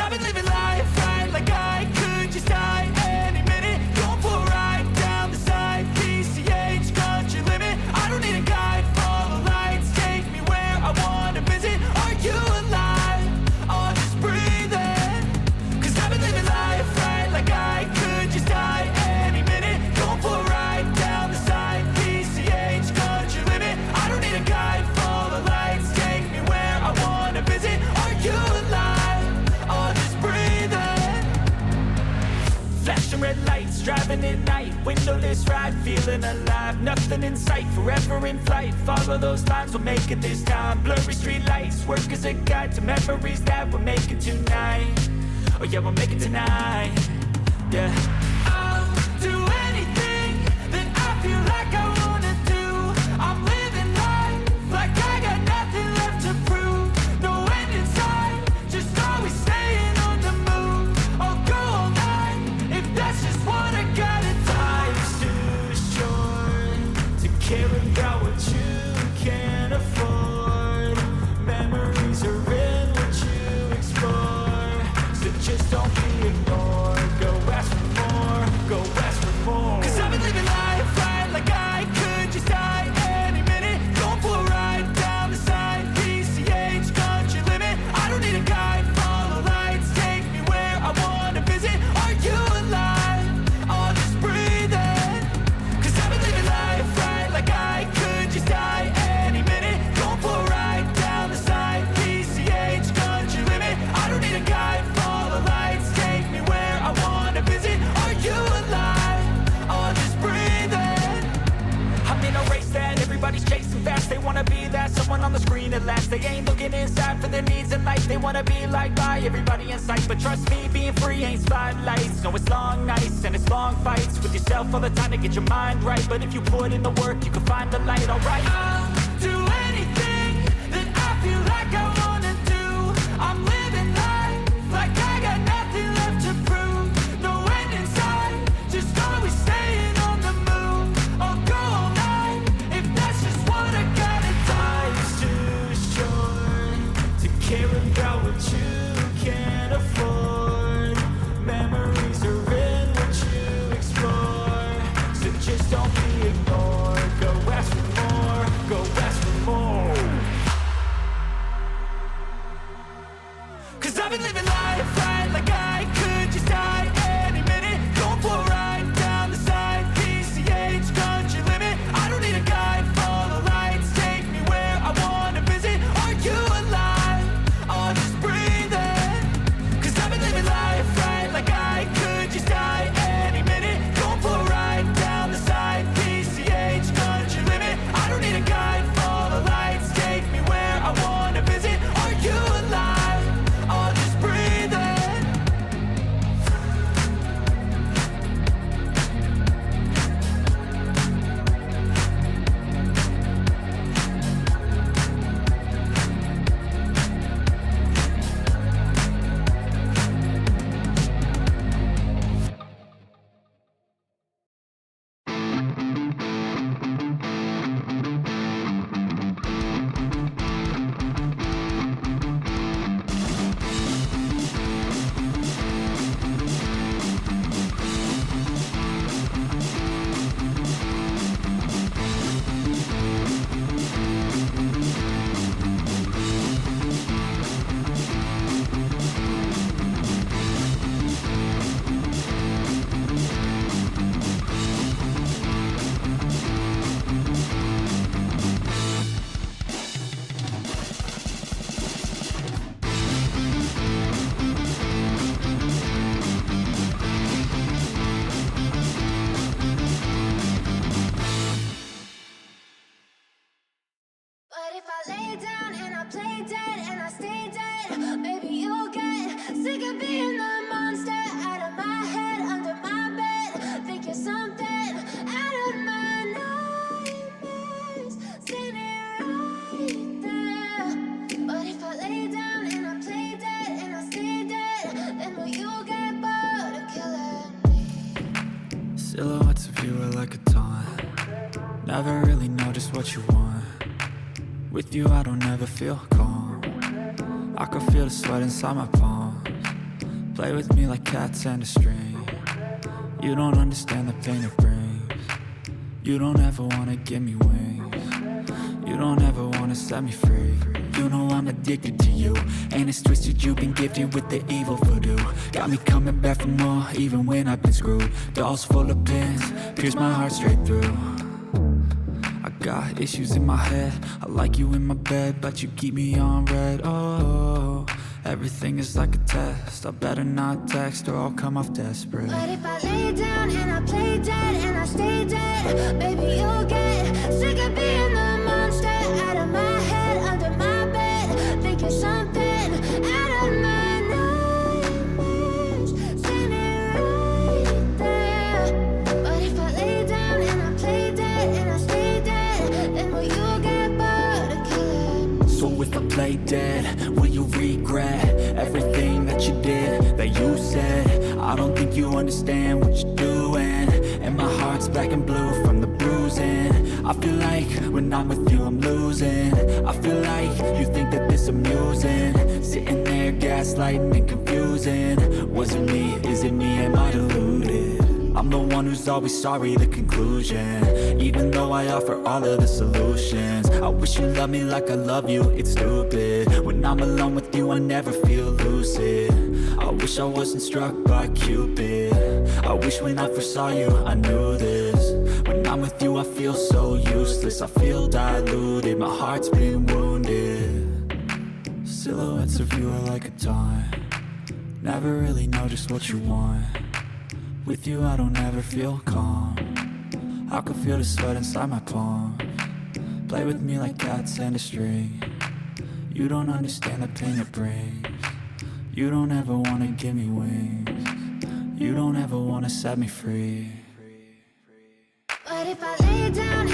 I've been living life right like I could just die any minute. Going for a ride down the side, PCH, country limit. I don't need a guide, follow lights, take me where I wanna visit. Are you alive? Or just breathing? Cause I've been living life right like I could just die any minute. Going for a ride down the side, PCH, country limit. I don't need a guide, follow lights, take me where I wanna visit. Are you alive? Or just breathing? Flashing red lights, driving at night, windowless ride, feeling alive. Nothing in sight, forever in flight. Follow those lines, we'll make it this time. Blurry street lights, work as a guide to memories that we're making tonight. Oh yeah, we'll make it tonight. Yeah. I'll do anything that I feel like I wanna do. I'm living life like I got nothing left to prove. No end in sight, just always staying on the move. I'll go all night if that's just what I gotta do. Life's too short to care about what you can't afford. Memories are in what you explore, so just don't be ignored. Go ask for more, go ask for more. Cause I've been living life right like I could just die any minute. Going for a ride down the side, PCH, country limit. I don't need a guide, follow lights, take me where I wanna visit. Are you alive? Or just breathing? Cause I've been living life right like I could just die any minute. Going for a ride down the side, PCH, country limit. I don't need a guide, follow lights, take me where I wanna visit. Are you alive? Or just breathing? I'm in a race that everybody's chasing fast. They wanna be that someone on the screen at last. They ain't looking inside for their needs in life. They wanna be liked by everybody in sight. But trust me, being free ain't spotlights. No, it's long nights and it's long fights with yourself all the time to get your mind right. But if you put in the work, you can find the light, alright? I'll do anything that I feel like I wanna do. I'm living life like I got nothing left to prove. No end in sight, just always staying on the move. I'll go all night if that's just what I gotta do. Life's too short to care about what you can't afford. Memories are in what you explore, so just don't be ignored. Go ask for more, go ask for more. Cause I've been living life right like I could just die any minute. Going for a ride down the side, PCH, country limit. I don't need a guide, follow lights, take me where I wanna visit. Are you alive? Or just breathing? Cause I've been living life right like I could just die any minute. Going for a ride down the side, PCH, country limit. I don't need a guide, follow lights, take me where I wanna visit. Are you alive? Or just breathing? But if I lay down and I play dead and I stay dead, maybe you'll get sick of being the monster out of my head, under my bed. Think you're something out of my nightmares, standing right there. But if I lay down and I play dead and I stay dead, then will you get bored of killing me? Silhouettes of you are like a taunt. Never really know just what you want. With you I don't ever feel calm. I can feel the sweat inside my palms. Play with me like cats and a string. You don't understand the pain it brings. You don't ever wanna give me wings. You don't ever wanna set me free. You know I'm addicted to you, and it's twisted. You've been gifted with the evil voodoo. Got me coming back for more, even when I've been screwed. Dolls full of pins, pierce my heart straight through. I got issues in my head. I like you in my bed, but you keep me on red. Oh, everything is like a test. I better not text or I'll come off desperate. But if I lay down and I play dead and I stay dead, baby, you'll get sick of being the monster out of my head, under my bed. Think you're something out of my nightmares, standing right there. But if I lay down and I play dead and I stay dead, then will you get bored of killing? So if I play dead, will you regret everything that you did, that you said? I don't think you understand what you're doing, and my heart's black and blue from the bruising. I feel like when I'm with you I'm losing. I feel like you think that this amusing, sitting there gaslighting and confusing. Was it me? Is it me? Am I deluded? I'm the one who's always sorry, the conclusion, even though I offer all of the solutions. I wish you loved me like I love you, it's stupid. When I'm alone with you I never feel lucid. I wish I wasn't struck by Cupid. I wish when I first saw you I knew this. When I'm with you I feel so useless. I feel diluted, my heart's been wounded. Silhouettes of you are like a taunt. Never really know just what you want. With you I don't ever feel calm. I can feel the sweat inside my palm. Play with me like cats and a string. You don't understand the pain it brings. You don't ever wanna give me wings. You don't ever wanna set me free. But if I lay down